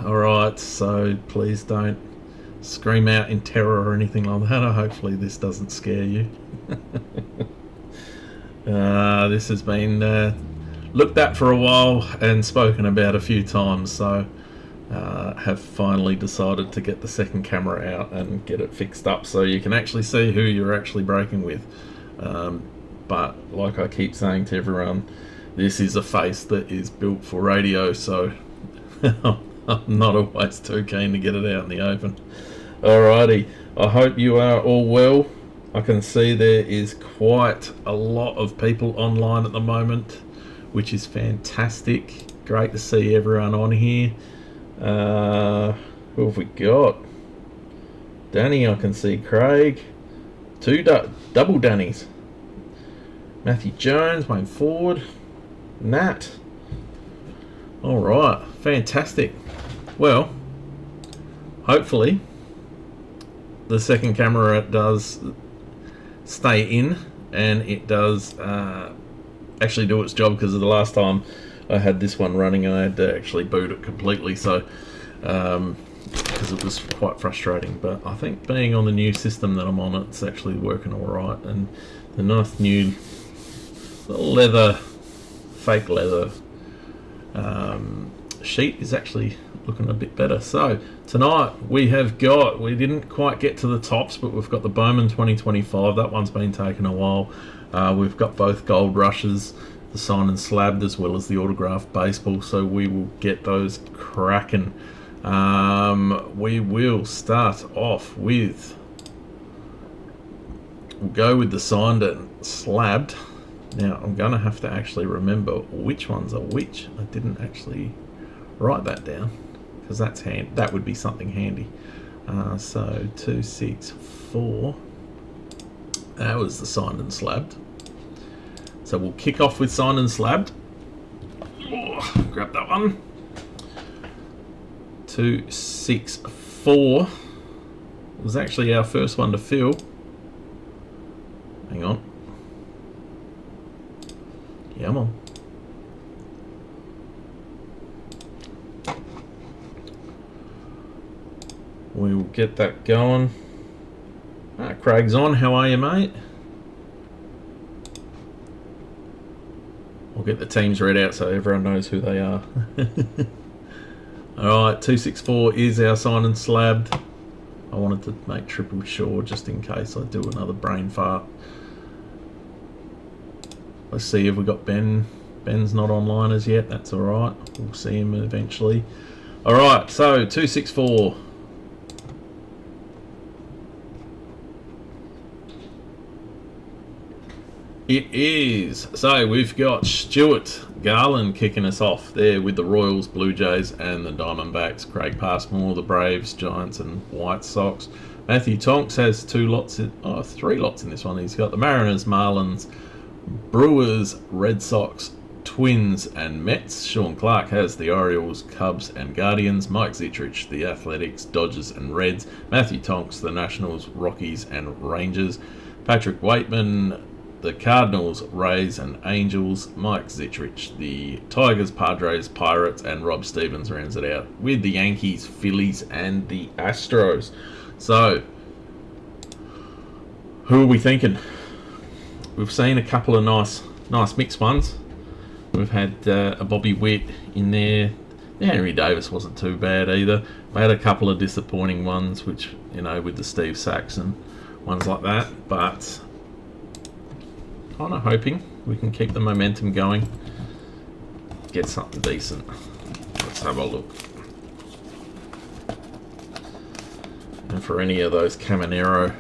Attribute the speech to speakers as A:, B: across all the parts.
A: Alright, so please don't scream out in terror or anything like that. Hopefully this doesn't scare you. This has been looked at for a while and spoken about a few times, so have finally decided to get the second camera out and get it fixed up so you can actually see who you're actually breaking with. But like I keep saying to everyone, this is a face that is built for radio, so I'm not always too keen to get it out in the open. Alrighty, I hope you are all well. I can see there is quite a lot of people online at the moment, which is fantastic. Great to see everyone on here. Who have we got? Danny, I can see Craig. Two double Dannys. Matthew Jones, Wayne Ford, Nat. Alright, fantastic. Well, hopefully the second camera does stay in and it does actually do its job, because of the last time I had this one running I had to actually boot it completely, so because it was quite frustrating. But I think being on the new system that I'm on, it's actually working alright, and the nice new leather, fake leather sheet is actually looking a bit better. So tonight we didn't quite get to the tops, but we've got the Bowman 2025. That one's been taking a while. We've got both gold rushes, the signed and slabbed, as well as the autographed baseball, so we will get those cracking. We will start off with, we'll go with the signed and slabbed. Now I'm going to have to actually remember which ones are which. I didn't actually write that down, because that would be something handy. So 264, that was the signed and slabbed. So we'll kick off with signed and slabbed. Oh, grab that one. 264 was actually our first one to fill. Hang on. Come on. We will get that going. Craig's on. How are you, mate? We'll get the teams read out so everyone knows who they are. Alright, 264 is our signed and slabbed. I wanted to make triple sure just in case I do another brain fart. Let's see if we got Ben. Ben's not online as yet. That's alright. We'll see him eventually. Alright, so 264. It is. So we've got Stuart Garland kicking us off there with the Royals, Blue Jays and the Diamondbacks. Craig Passmore, the Braves, Giants and White Sox. Matthew Tonks has three lots in this one. He's got the Mariners, Marlins, Brewers, Red Sox, Twins and Mets. Sean Clark has the Orioles, Cubs and Guardians. Mike Zittrich, the Athletics, Dodgers and Reds. Matthew Tonks, the Nationals, Rockies and Rangers. Patrick Waitman, the Cardinals, Rays and Angels. Mike Zittrich, the Tigers, Padres, Pirates, and Rob Stevens rounds it out with the Yankees, Phillies and the Astros. So who are we thinking? We've seen a couple of nice mixed ones. We've had a Bobby Witt in there. The Henry Davis wasn't too bad either. We had a couple of disappointing ones, which, you know, with the Steve Saxon, ones like that. But kind of hoping we can keep the momentum going, get something decent. Let's have a look. And for any of those Caminero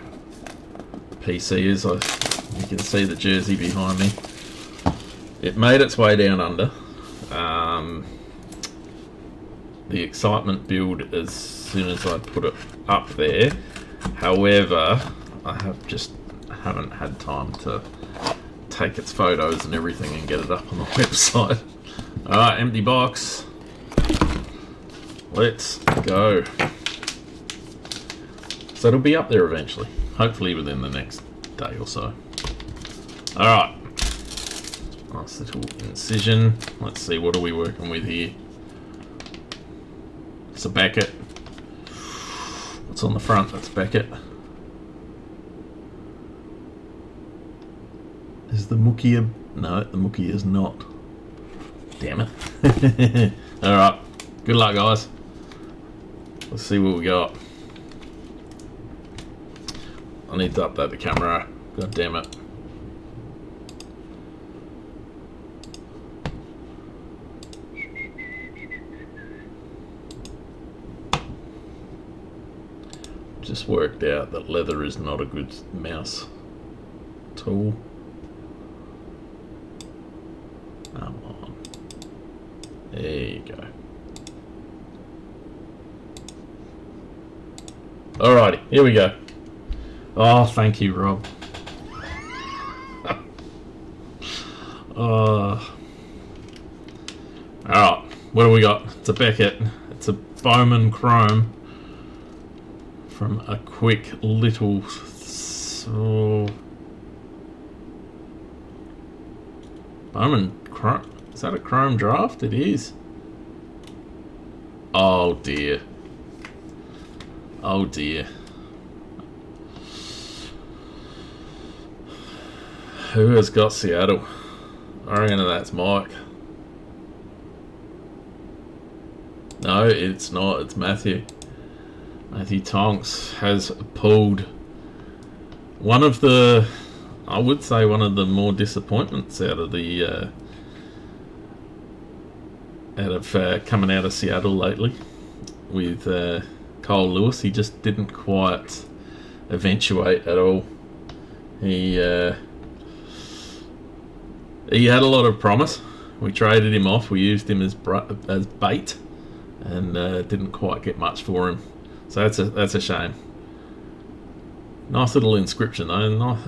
A: PCs, you can see the jersey behind me. It made its way down under. The excitement build as soon as I put it up there. However, I haven't had time to take its photos and everything and get it up on the website. Alright, empty box. Let's go. So it'll be up there eventually, hopefully within the next day or so. Alright, nice little incision. Let's see, what are we working with here? It's a Beckett. What's on the front? That's Beckett. Is the Mookie a... No, the Mookie is not. Damn it. Alright. Good luck, guys. Let's see what we got. I need to update the camera. God damn it. Just worked out that leather is not a good mouse tool. Come on. There you go. Alrighty, here we go. Oh, thank you, Rob. Alright, what do we got? It's a Beckett. It's a Bowman Chrome from a quick little... Bowman Chrome. Is that a Chrome draft? It is. Oh dear. Oh dear. Who has got Seattle? I reckon that's Mike. No, it's not. It's Matthew. Matthew Tonks has pulled one of the, I would say, one of the more disappointments out of the coming out of Seattle lately with Cole Lewis. He just didn't quite eventuate at all. He had a lot of promise. We traded him off. We used him as bait, and didn't quite get much for him. So that's a shame. Nice little inscription though.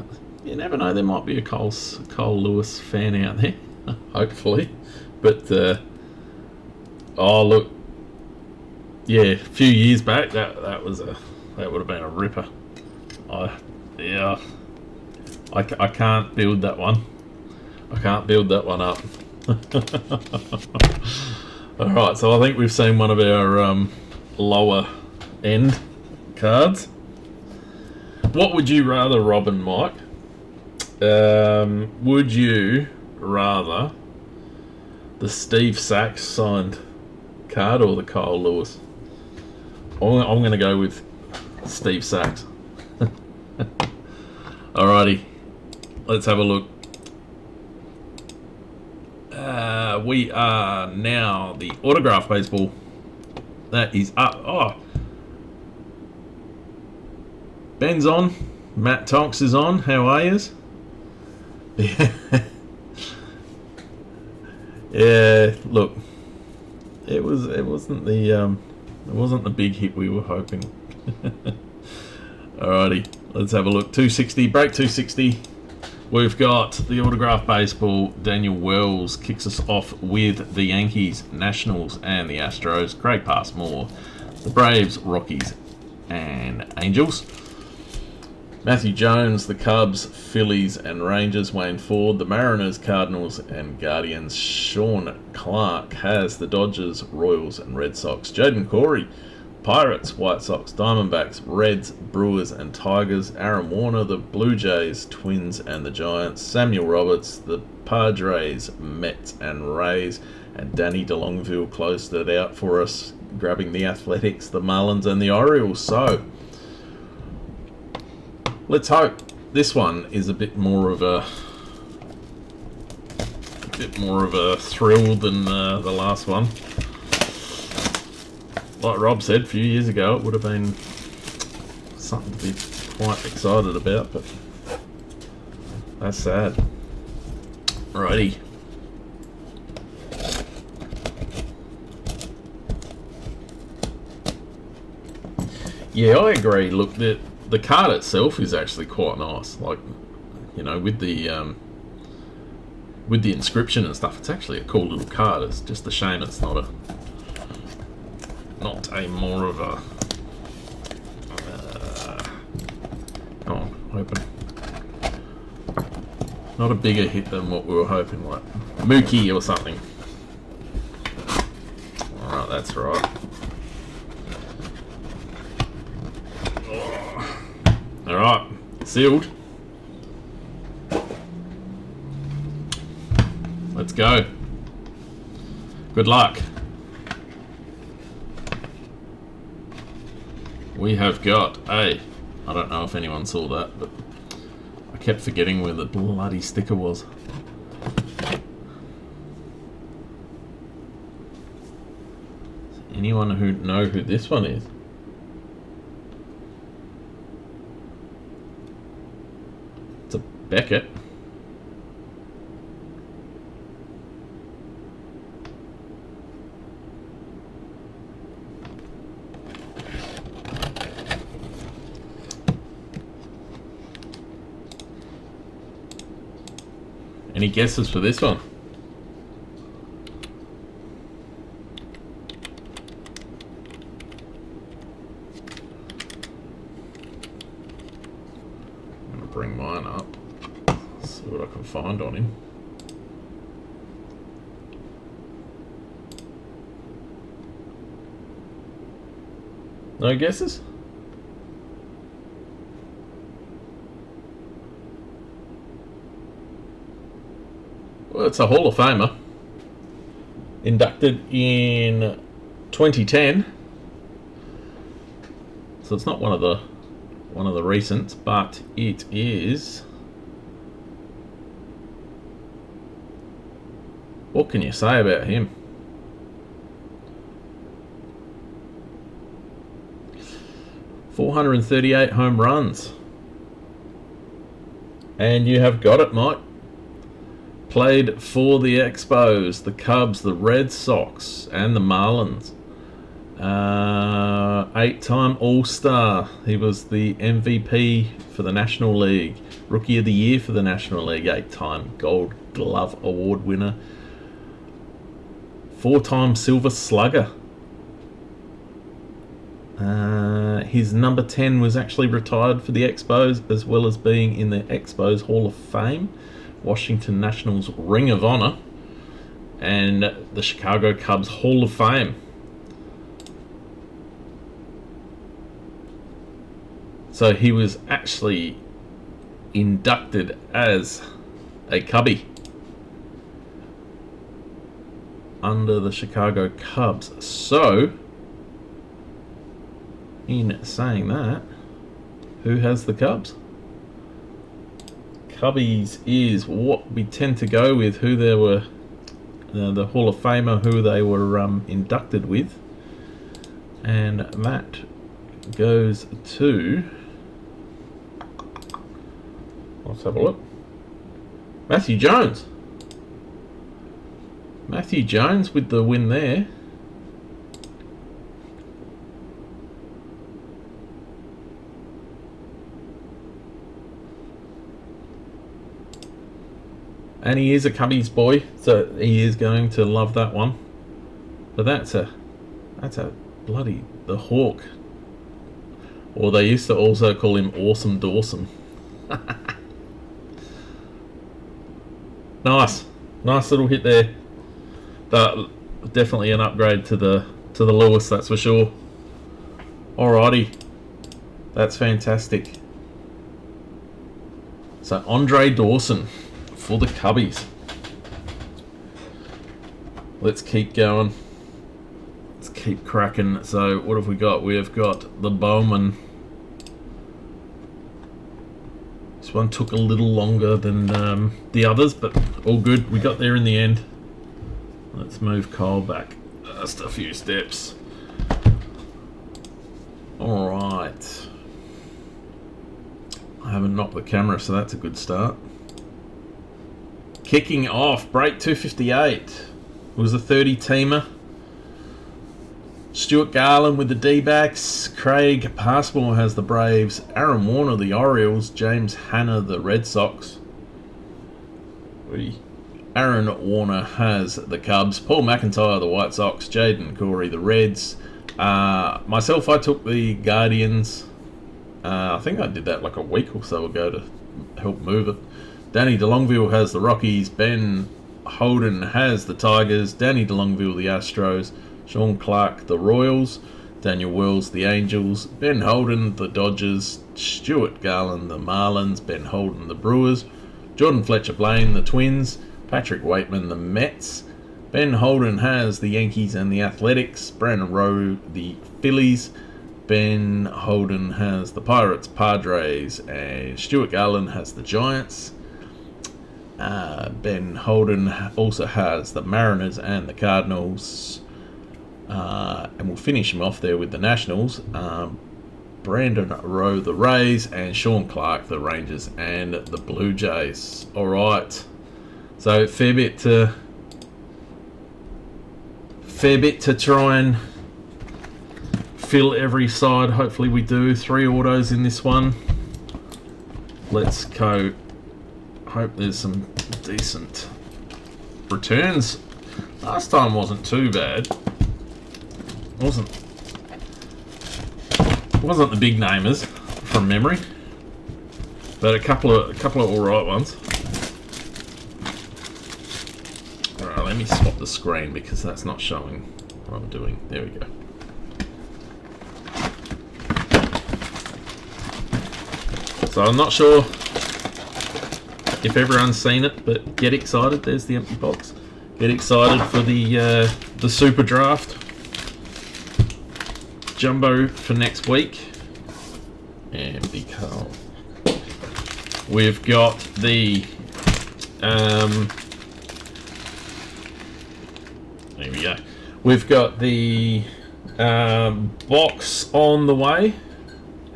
A: You never know. There might be a Cole Lewis fan out there. Hopefully, but oh look, yeah, a few years back that would have been a ripper. I can't build that one. I can't build that one up. Alright, so I think we've seen one of our lower end cards. What would you rather, Rob and Mike? Would you rather the Steve Sachs signed card or the Kyle Lewis? I'm going to go with Steve Sachs. Alrighty, let's have a look. We are now the autograph baseball. That is up. Oh, Ben's on. Matt Tonks is on. How are yous? Yeah. Look, it wasn't the big hit we were hoping. Alrighty, let's have a look. 260, break 260. We've got the autograph baseball. Daniel Wells kicks us off with the Yankees, Nationals, and the Astros. Craig Passmore, the Braves, Rockies, and Angels. Matthew Jones, the Cubs, Phillies, and Rangers. Wayne Ford, the Mariners, Cardinals, and Guardians. Sean Clark has the Dodgers, Royals, and Red Sox. Jaden Corey, Pirates, White Sox, Diamondbacks, Reds, Brewers, and Tigers. Aaron Warner, the Blue Jays, Twins, and the Giants. Samuel Roberts, the Padres, Mets, and Rays. And Danny DeLongville closed it out for us, grabbing the Athletics, the Marlins, and the Orioles. So, let's hope this one is a bit more of a thrill than the last one. Like Rob said a few years ago, it would have been something to be quite excited about, but that's sad. Alrighty. Yeah, I agree. Look, the card itself is actually quite nice. Like, you know, with the inscription and stuff, it's actually a cool little card. It's just a shame it's not a more of a come on, open. Not a bigger hit than what we were hoping, like Mookie or something. Alright, that's right. Sealed. Let's go. Good luck. We have got a... I don't know if anyone saw that, but I kept forgetting where the bloody sticker was. Anyone who know who this one is? It's a Beckett. Any guesses for this one? I'm going to bring mine up. See what I can find on him. No guesses? Well, it's a Hall of Famer. Inducted in 2010. So it's not one of the recents, but it is... What can you say about him? .438 home runs. And you have got it, Mike. Played for the Expos, the Cubs, the Red Sox, and the Marlins. 8-time All-Star. He was the MVP for the National League. Rookie of the Year for the National League. 8-time Gold Glove Award winner. 4-time Silver Slugger. His number 10 was actually retired for the Expos, as well as being in the Expos Hall of Fame, Washington Nationals Ring of Honor, and the Chicago Cubs Hall of Fame. So he was actually inducted as a Cubby under the Chicago Cubs. So, in saying that, who has the Cubs? Cubbies is what we tend to go with, who they were, the Hall of Famer, who they were inducted with. And that goes to... Let's have a look. Matthew Jones. Matthew Jones with the win there. And he is a Cubbies boy, so he is going to love that one. But that's a bloody, the Hawk. Or they used to also call him Awesome Dawson. Nice little hit there. But definitely an upgrade to the Lewis, that's for sure. Alrighty, that's fantastic. So Andre Dawson for the Cubbies. Let's keep going. Let's keep cracking. So what have we got? We have got the Bowman. This one took a little longer than the others, but all good. We got there in the end. Let's move Kyle back just a few steps. Alright. I haven't knocked the camera, so that's a good start. Kicking off, break 258. It was a 30-teamer. Stuart Garland with the D-backs. Craig Passmore has the Braves. Aaron Warner, the Orioles. James Hanna, the Red Sox. Aaron Warner has the Cubs. Paul McIntyre, the White Sox. Jaden Corey, the Reds. Myself, I took the Guardians. I think I did that like a week or so ago to help move it. Danny DeLongville has the Rockies. Ben Holden has the Tigers. Danny DeLongville, the Astros. Sean Clark, the Royals. Daniel Wells, the Angels. Ben Holden, the Dodgers. Stuart Garland, the Marlins. Ben Holden, the Brewers. Jordan Fletcher-Blaine, the Twins. Patrick Waitman, the Mets. Ben Holden has the Yankees and the Athletics. Brandon Rowe, the Phillies. Ben Holden has the Pirates, Padres, and Stuart Garland has the Giants. Ben Holden also has the Mariners and the Cardinals. And we'll finish him off there with the Nationals. Brandon Rowe, the Rays, and Sean Clark, the Rangers and the Blue Jays. Alright. So fair bit to try and fill every side. Hopefully we do. 3 autos in this one. Let's go. Hope there's some decent returns. Last time wasn't too bad. Wasn't the big namers from memory, but a couple of alright ones. Alright, let me swap the screen because that's not showing what I'm doing. There we go. So I'm not sure if everyone's seen it, but get excited. There's the empty box. Get excited for the super draft jumbo for next week. And because we've got the there we go. We've got the box on the way,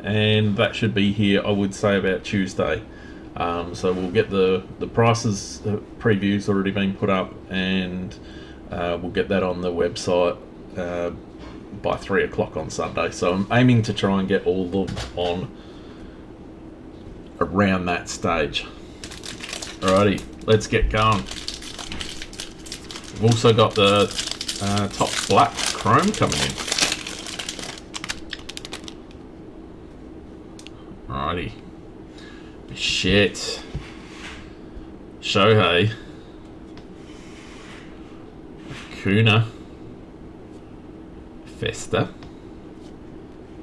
A: and that should be here, I would say, about Tuesday. So we'll get the prices, the previews already been put up, and we'll get that on the website by 3 o'clock on Sunday. So I'm aiming to try and get all of them on around that stage. Alrighty, let's get going. We've also got the top black chrome coming in. Alrighty. Shit. Shohei. Kuna. Festa.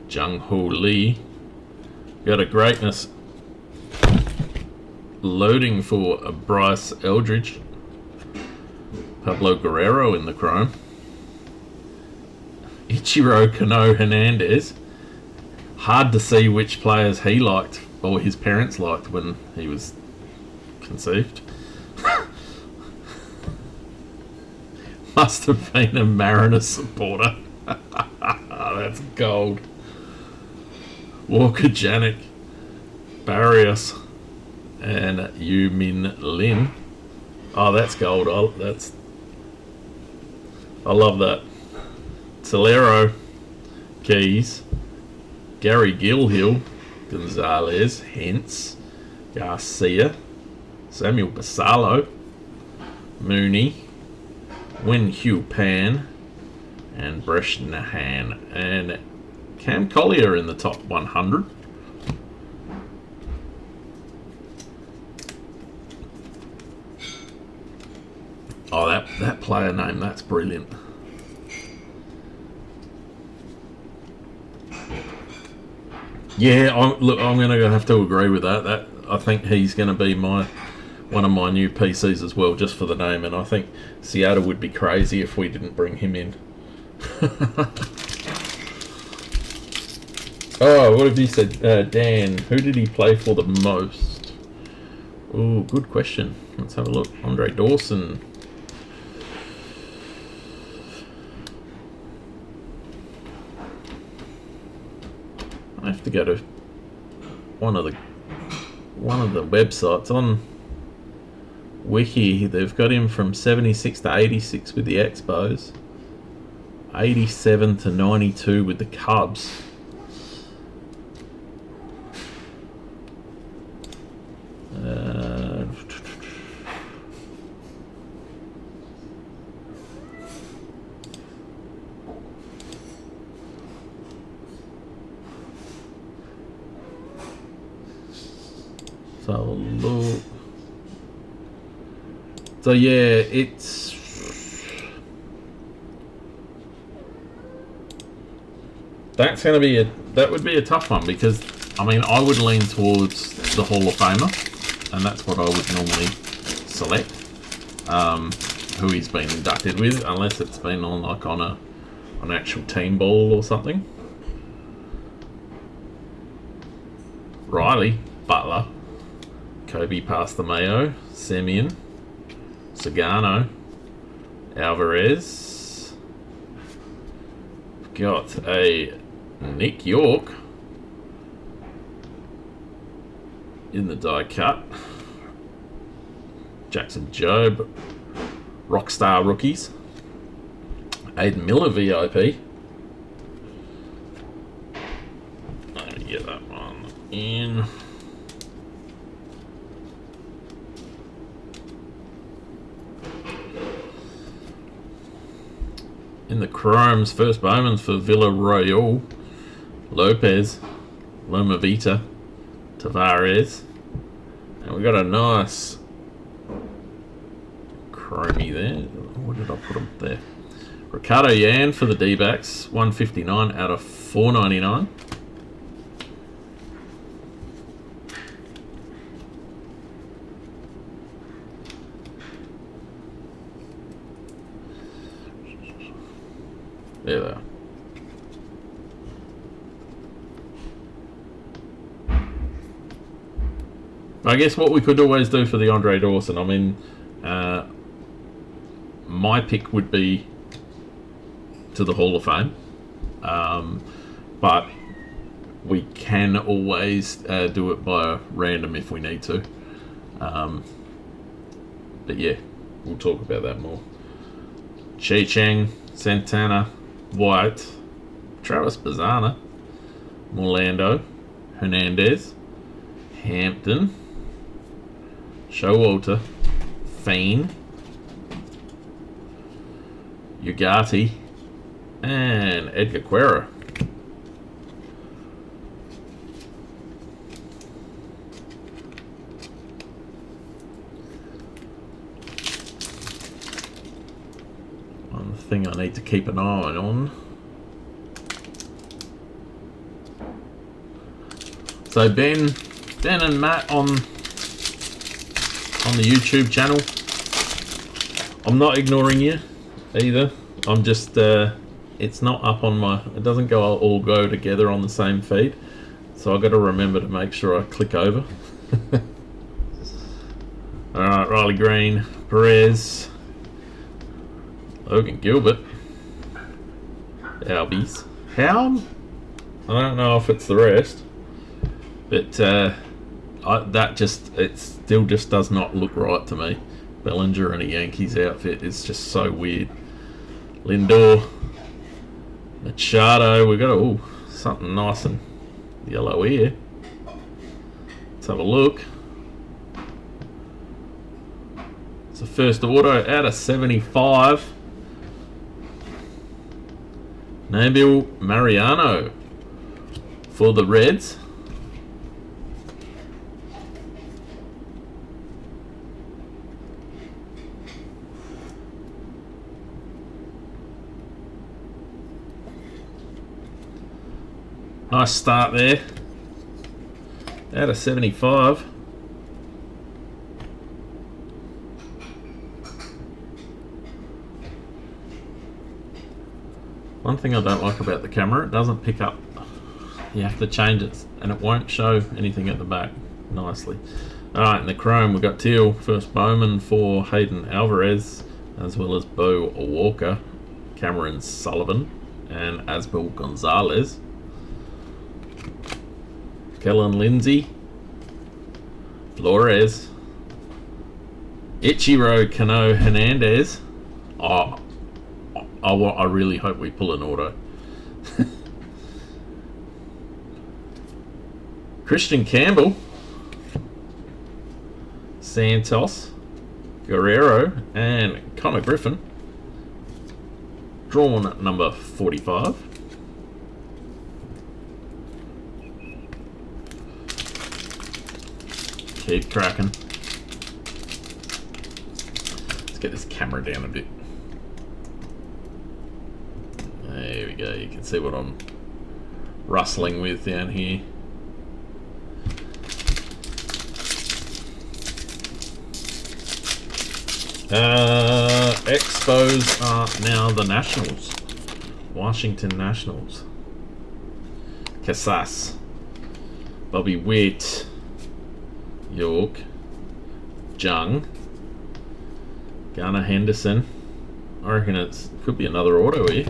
A: Jung-Hoo Lee. Got a greatness loading for a Bryce Eldridge. Pablo Guerrero in the chrome. Ichiro Kano Hernandez. Hard to see which players he liked or his parents liked when he was conceived. Must have been a Mariners supporter. That's gold. Walker Janik, Barrios, and Yu Min Lin. Oh, that's gold. I love that. Solero, Keys, Gary Gilhill, Gonzalez, Hentz, Garcia, Samuel Basalo, Mooney, Wen-Hugh Pan, and Bresh Nahan, and Cam Collier in the top 100. Oh, that player name, that's brilliant. Yeah, I'm going to have to agree with that. That I think he's going to be one of my new PCs as well, just for the name. And I think Seattle would be crazy if we didn't bring him in. Oh, what have you said, Dan? Who did he play for the most? Oh, good question. Let's have a look. Andre Dawson. I have to go to one of the websites on Wiki. They've got him from 76 to 86 with the Expos, 87 to 92 with the Cubs. So yeah, it's that's going to be that would be a tough one, because I mean I would lean towards the Hall of Famer, and that's what I would normally select. Who he's been inducted with, unless it's been on like on an actual team ball or something. Riley, Butler, Kobe past the Mayo, Semyon, Sagano, Alvarez. Got a Nick York in the die cut. Jackson Jobe, Rockstar rookies. Aiden Miller VIP. Let me get that one in. In the Chromes, first Bowman for Villarreal, Lopez, Loma Vita, Tavares, and we got a nice chromie there. Where did I put him there? Ricardo Yan for the D-backs, 159 out of 499. There they are. I guess what we could always do for the Andre Dawson, I mean, my pick would be to the Hall of Fame, but we can always do it by random if we need to. But yeah, we'll talk about that more. Chi Cheng, Santana, White, Travis Bazzana, Morlando, Hernandez, Hampton, Showalter, Fain, Ugarte, and Edgar Quera. One thing I need to keep an eye on. So Ben and Matt on the YouTube channel, I'm not ignoring you either. I'm just it's not up on my, it doesn't all go together on the same feed, so I've got to remember to make sure I click over. Alright, Riley Green, Perez, Logan Gilbert, Albies, Hound. I don't know if it's the rest, but it still just does not look right to me. Bellinger in a Yankees outfit is just so weird. Lindor, Machado, we got something nice and yellow here. Let's have a look. It's the first auto out of 75. Nabil Mariano for the Reds. Nice start there. Out of 75. One thing I don't like about the camera, it doesn't pick up. You have to change it and it won't show anything at the back nicely. Alright, in the Chrome we've got Teal, first Bowman for Hayden Alvarez, as well as Bo Walker, Cameron Sullivan, and Asbel Gonzalez. Kellen Lindsay, Flores, Ichiro Cano Hernandez. I really hope we pull an auto. Christian Campbell, Santos, Guerrero, and Connor Griffin. Drawn at number 45. Keep cracking. Let's get this camera down a bit. There we go. You can see what I'm rustling with down here. Expos are now the Nationals. Washington Nationals. Casas. Bobby Witt. York. Jung. Garner Henderson. I reckon it could be another auto here.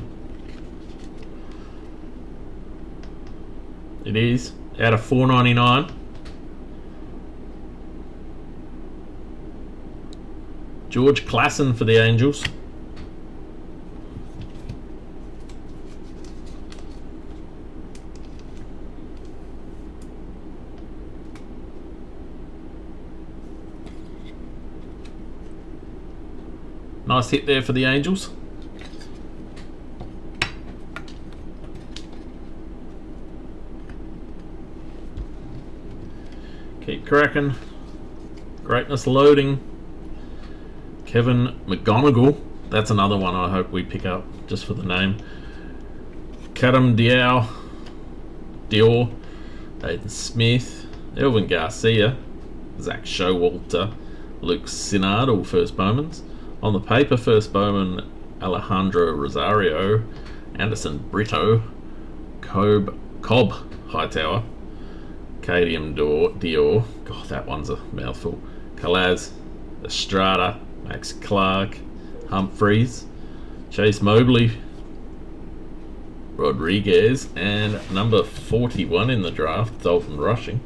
A: It is. Out of 499. George Klassen for the Angels. Nice hit there for the Angels. Keep cracking. Greatness loading. Kevin McGonigal. That's another one I hope we pick up just for the name. Kadam Dior. Aiden Smith. Elvin Garcia. Zach Showalter. Luke Sinnard, all first Bowmans. On the paper, first Bowman Alejandro Rosario. Anderson Brito. Cobb Hightower. Cadium Dior. God, that one's a mouthful. Calaz Estrada. Max Clark, Humphreys, Chase Mobley, Rodriguez, and number 41 in the draft, Dalton Rushing.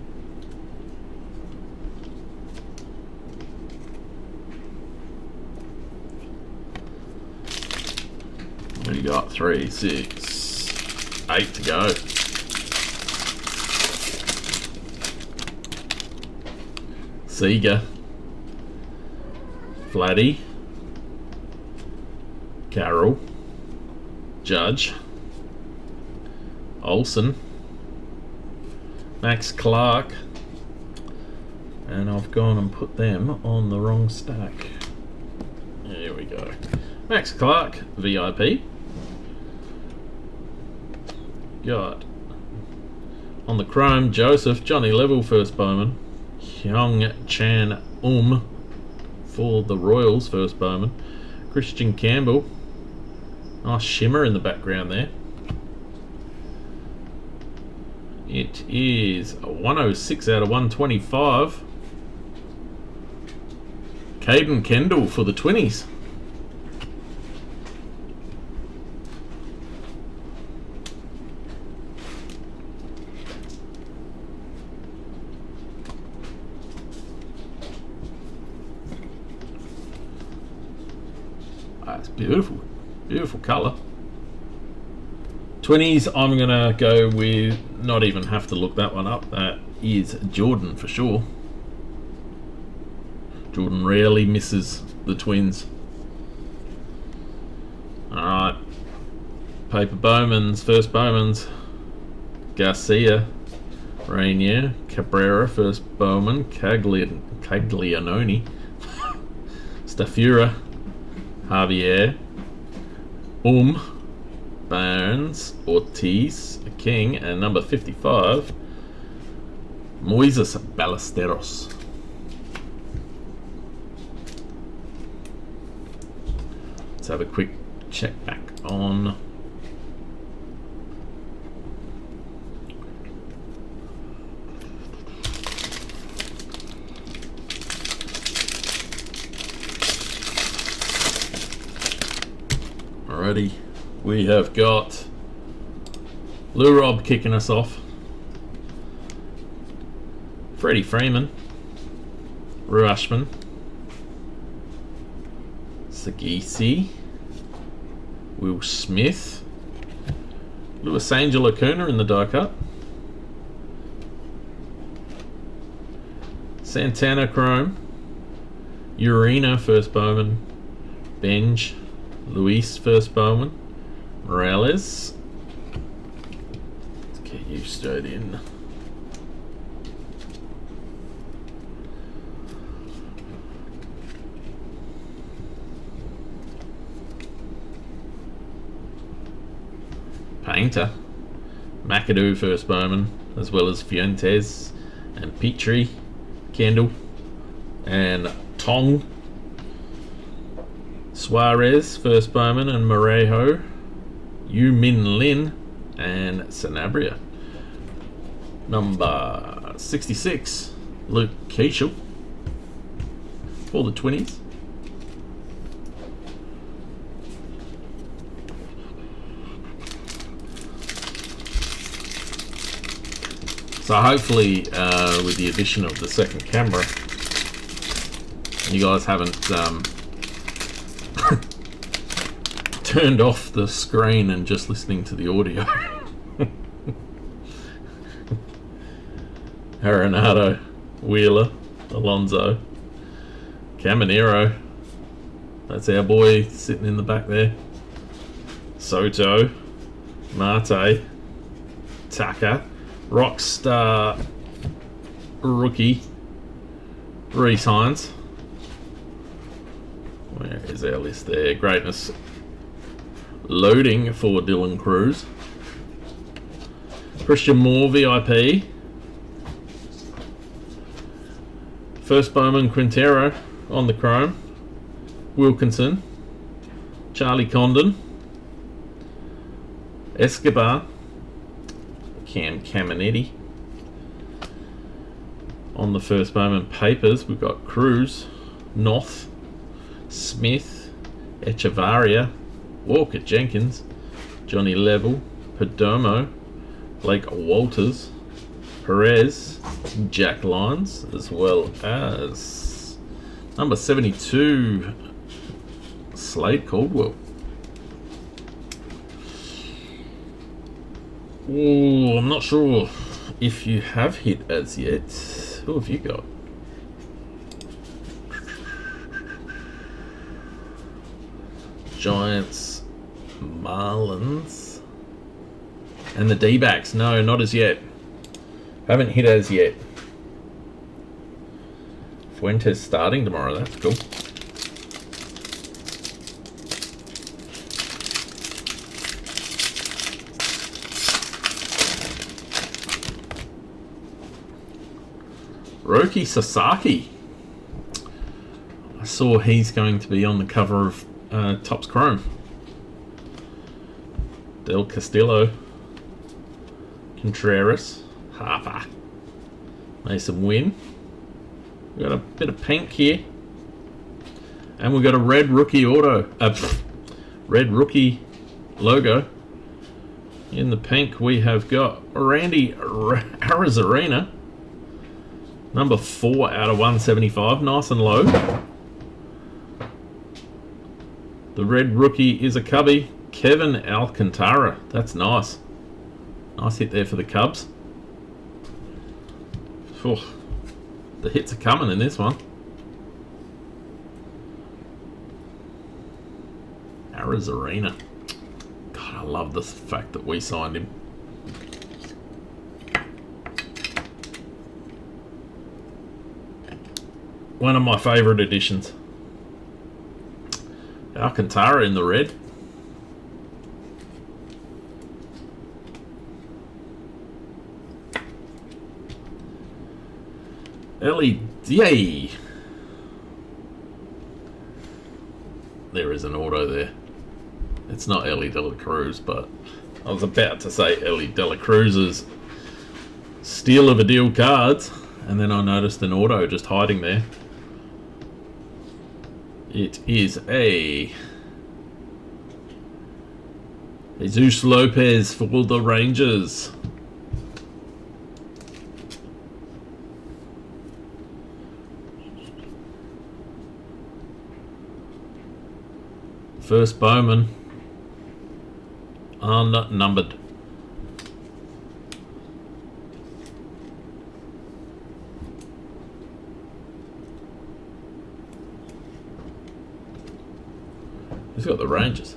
A: We got 3, 6, 8 to go. Seager. Vladdy, Carroll, Judge, Olsen, Max Clark, and I've gone and put them on the wrong stack. There we go. Max Clark, VIP. Got on the chrome, Joseph, Johnny Level, first Bowman, Hyung Chan for the Royals, first Bowman. Christian Campbell. Nice shimmer in the background there. It is a 106 out of 125. Caden Kendall for the Twinnies. That's beautiful. Beautiful colour. 20s, I'm going to go with, not even have to look that one up, that is Jordan for sure. Jordan rarely misses the Twins. Alright. Paper Bowmans, first Bowmans. Garcia, Rainier, Cabrera, first Bowman. Caglianoni. Stafura. Javier, Burns, Ortiz, King, and number 55, Moises Ballesteros. Let's have a quick check back on alrighty. We have got Lou Rob kicking us off. Freddie Freeman. Rushman. Sagisi. Will Smith. Luis Angel Acuna in the die cut. Santana Chrome. Urena first Bowman. Benj. Luis first Bowman. Morales. Let's get you straight in. Painter. McAdoo first Bowman, as well as Fuentes and Petrie, Kendall and Tong. Suarez first Bowman and Morejo, Yu Min Lin and Sanabria. Number 66, Luke Keishel for the 20s. So hopefully with the addition of the second camera, you guys haven't turned off the screen and just listening to the audio. Arenado, Wheeler, Alonso, Caminero, that's our boy sitting in the back there, Soto, Marte, Tucker, Rockstar rookie, Reece Hines. Where is our list there? Greatness loading for Dylan Cruz. Christian Moore VIP. First Bowman Quintero on the chrome. Wilkinson. Charlie Condon. Escobar. Cam Caminetti. On the first Bowman papers, we've got Cruz, Noth, Smith, Echevarria, Walker Jenkins, Johnny Level, Perdomo, Blake Walters, Perez, Jack Lyons, as well as number 72, Slade Caldwell. Oh, I'm not sure if you have hit as yet. Who have you got? Giants, Marlins, and the D-backs. No, not as yet. Haven't hit as yet. Fuentes starting tomorrow. That's cool. Roki Sasaki. I saw he's going to be on the cover of Topps Chrome. Del Castillo, Contreras, Harper, Mason Wynn. We've got a bit of pink here, and we've got a red rookie auto, red rookie logo. In the pink, we have got Randy Arozarena, number 4 out of 175, nice and low. The red rookie is a cubby, Kevin Alcantara. That's nice. Nice hit there for the Cubs. Oh, the hits are coming in this one. Arozarena. God, I love the fact that we signed him. One of my favourite additions. Alcantara in the red. LED. There is an auto there. It's not Ellie De La Cruz, but I was about to say Ellie De La Cruz's steal of a deal cards, and then I noticed an auto just hiding there. It is a Jesus Lopez for the Rangers. First Bowman, unnumbered. He's got the Rangers.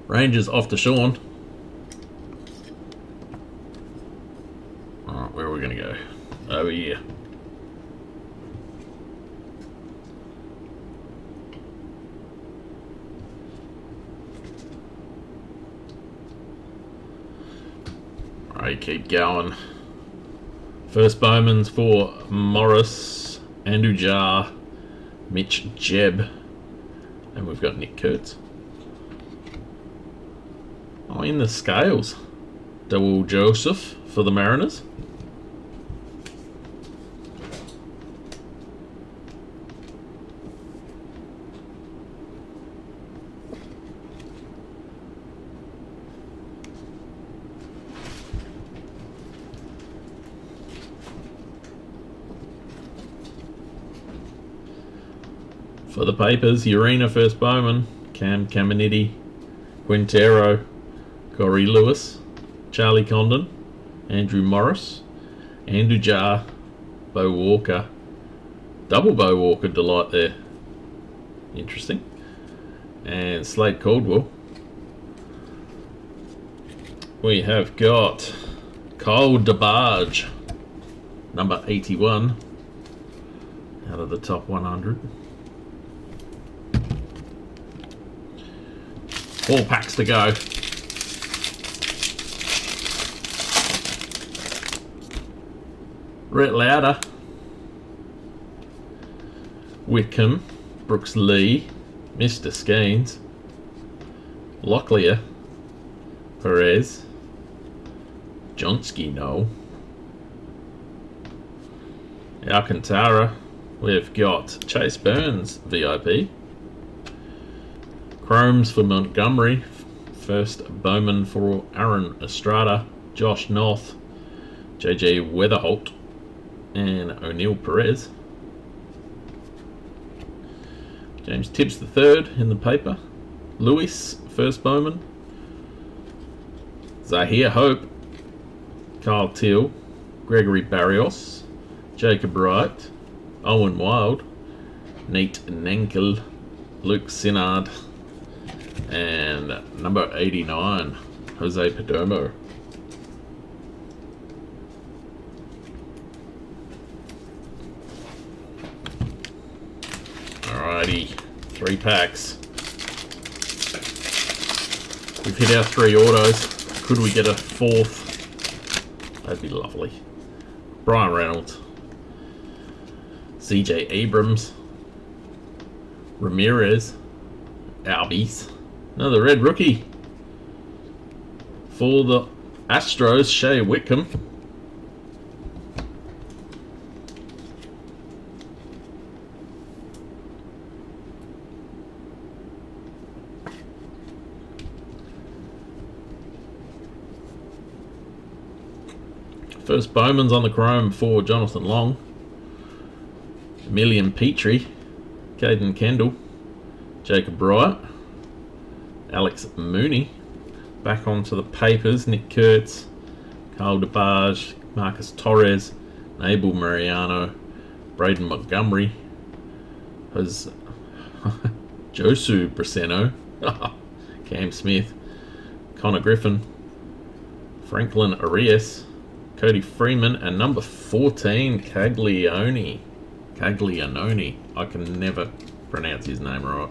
A: Rangers off to Sean. Alright, where are we going to go? Over here. We keep going. First Bowman's for Morris, Andujar, Mitch Jebb, and we've got Nick Kurtz. Oh, in the scales, Dewell Joseph for the Mariners. For the papers, Urena first Bowman, Cam Caminiti, Quintero, Corey Lewis, Charlie Condon, Andrew Morris, Andujar, Bo Walker. Double Bo Walker delight there. Interesting. And Slade Caldwell. We have got Kyle DeBarge, number 81, out of the top 100. 4 packs to go. Rhett Lauder, Whitcomb, Brooks Lee, Mr. Skeens, Locklear, Perez, Johnsky, no. Alcantara, we've got Chase Burns, VIP. Chromes for Montgomery, first Bowman for Aaron Estrada, Josh North, JJ Weatherholt, and O'Neill Perez. James Tibbs the third in the paper. Lewis, first Bowman. Zahir Hope, Kyle Teal, Gregory Barrios, Jacob Wright, Owen Wild, Nate Nankel, Luke Sinnard, and number 89, Jose Perdomo. Alrighty, 3 packs. We've hit our 3 autos. Could we get a 4th? That'd be lovely. Brian Reynolds, CJ Abrams, Ramirez, Albies. Another red rookie for the Astros, Shea Whitcomb. First Bowman's on the chrome for Jonathan Long, Emilian Petrie, Caden Kendall, Jacob Bryant, Alex Mooney. Back onto the papers, Nick Kurtz, Kyle DeBarge, Marcus Torres, Abel Mariano, Braden Montgomery, Josu Briseno, Cam Smith, Connor Griffin, Franklin Arias, Cody Freeman, and number 14, Caglianone. I can never pronounce his name right.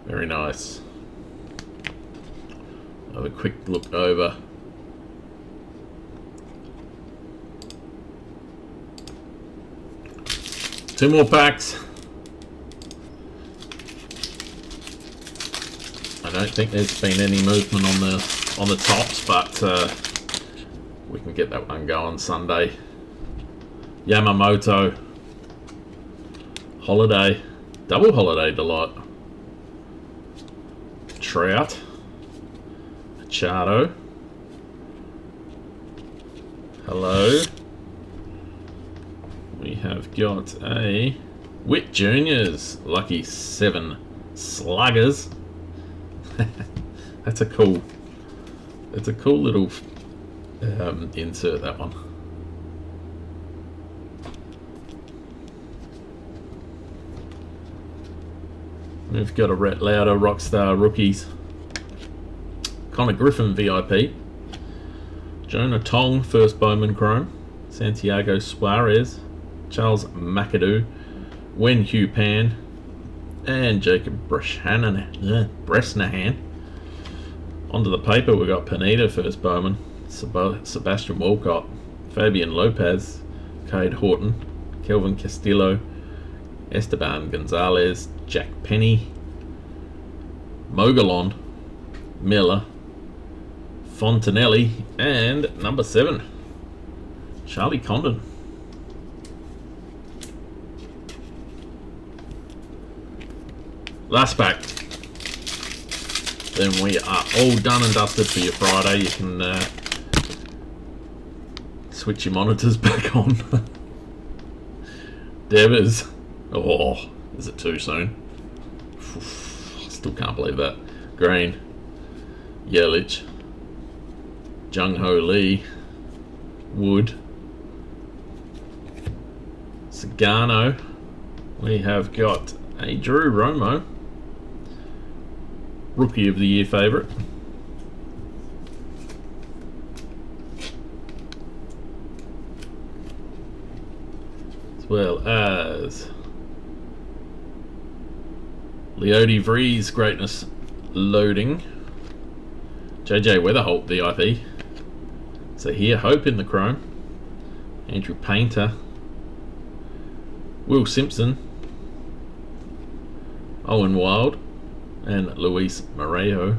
A: Very nice. Have a quick look over. Two more packs. I don't think there's been any movement on the tops, but we can get that one going Sunday. Yamamoto, Holiday, double Holiday delight. Trout, Machado, hello. We have got a Witt Juniors, lucky 7 sluggers. That's a cool little insert, that one. We've got a Rhett Lauder Rockstar Rookies, Connor Griffin VIP, Jonah Tong first Bowman Chrome, Santiago Suarez, Charles McAdoo, Wen Hu Pan, and Jacob Bresnahan. Onto the paper, we got Pineda first Bowman, Sebastian Walcott, Fabian Lopez, Cade Horton, Kelvin Castillo, Esteban Gonzalez, Jack Penny, Mogollon, Miller, Fontanelli, and number 7, Charlie Condon. Last pack. Then we are all done and dusted for your Friday. You can switch your monitors back on. Devers. Oh, is it too soon? Still can't believe that. Green. Yelich. Jung Ho Lee. Wood. Sagano. We have got a Drew Romo. Rookie of the Year favourite. As well as Leody Vries Greatness Loading. JJ Weatherholt VIP. So here, Hope in the Chrome. Andrew Painter. Will Simpson. Owen Wild. And Luis Morejo.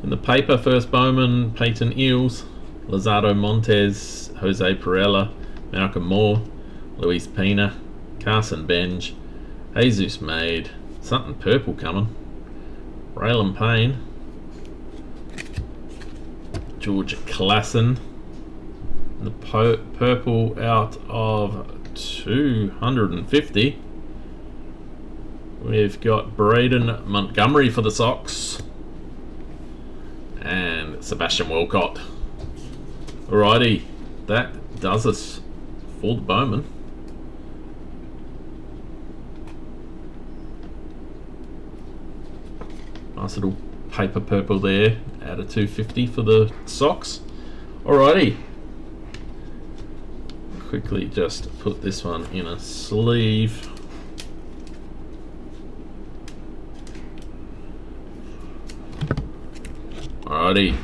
A: In the paper, first Bowman, Peyton Eels, Luzardo Montes, Jose Perella, Malcolm Moore, Luis Pina, Carson Benj, Jesus Maid, something purple coming, Raylan Payne, George Klassen, the purple out of 250. We've got Braden Montgomery for the Sox and Sebastian Walcott. Alrighty, that does us for the Bowman. Nice little paper purple there out of 250 for the Sox. Alrighty. Quickly just put this one in a sleeve. Alrighty,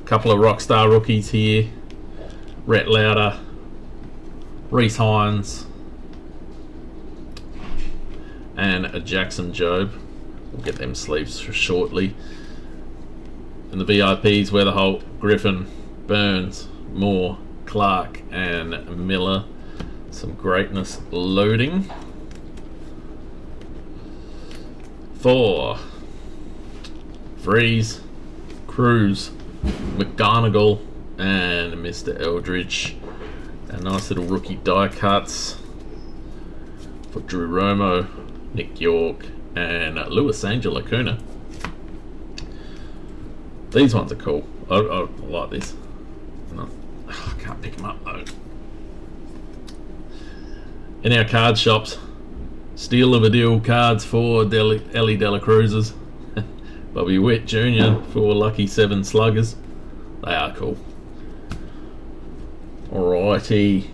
A: couple of Rockstar rookies here. Rhett Lauder, Reese Hines, and a Jackson Jobe. We'll get them sleeves shortly. And the VIPs, Weatherholt, Griffin, Burns, Moore, Clark, and Miller. Some greatness loading. For Freeze, Cruz, McGonigal, and Mr. Eldridge. A nice little rookie die cuts for Drew Romo, Nick York, and Luis Angel Acuna. These ones are cool. I like this. No, I can't pick them up though. In our card shops, steal of a deal cards for Ellie Dela Cruz's. Bobby Witt Jr. for Lucky 7 Sluggers. They are cool. Alrighty.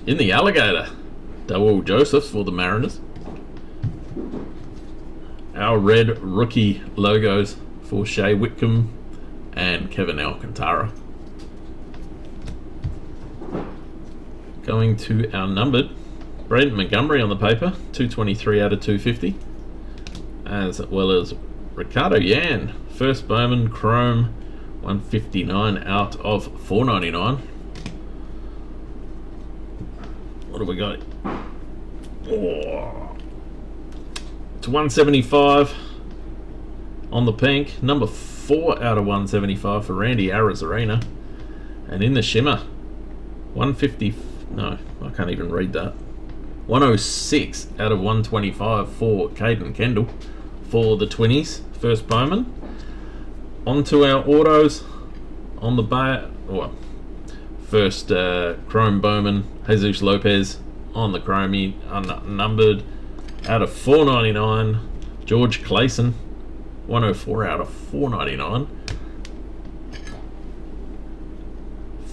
A: In the Alligator, Dawel Joseph for the Mariners. Our red rookie logos for Shea Whitcomb and Kevin Alcantara. Going to our numbered, Braden Montgomery on the paper, 223 out of 250. As well as Ricardo Yan, first Bowman Chrome, 159 out of 499. What have we got? Oh, it's 175 on the pink. Number 4 out of 175 for Randy Arozarena. And in the shimmer, 150. No, I can't even read that. 106 out of 125 for Caden Kendall for the Twinnies, first Bowman. Onto our autos on the first Chrome Bowman, Jesus Lopez on the Chromie, unnumbered out of 499. George Clayson, 104 out of 499.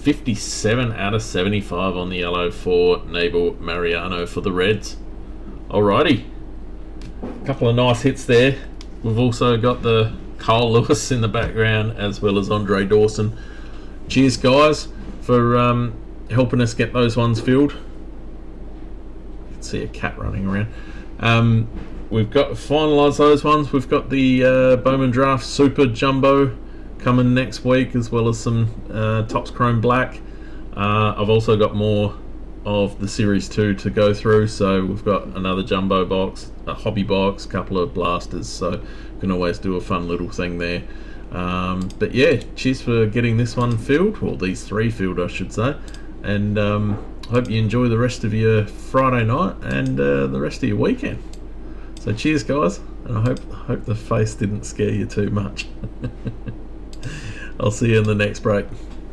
A: 57 out of 75 on the yellow for Nabel Mariano for the Reds. Alrighty. A couple of nice hits there. We've also got the Cole Lewis in the background as well as Andre Dawson. Cheers, guys, for helping us get those ones filled. You can see a cat running around. We've got to finalise those ones. We've got the Bowman Draft Super Jumbo coming next week, as well as some Topps Chrome Black. I've also got more of the Series 2 to go through, so we've got another jumbo box, a hobby box, a couple of blasters, so you can always do a fun little thing there. But yeah, cheers for getting this one filled, or these three filled I should say, and hope you enjoy the rest of your Friday night and the rest of your weekend. So cheers, guys, and I hope the face didn't scare you too much. I'll see you in the next break.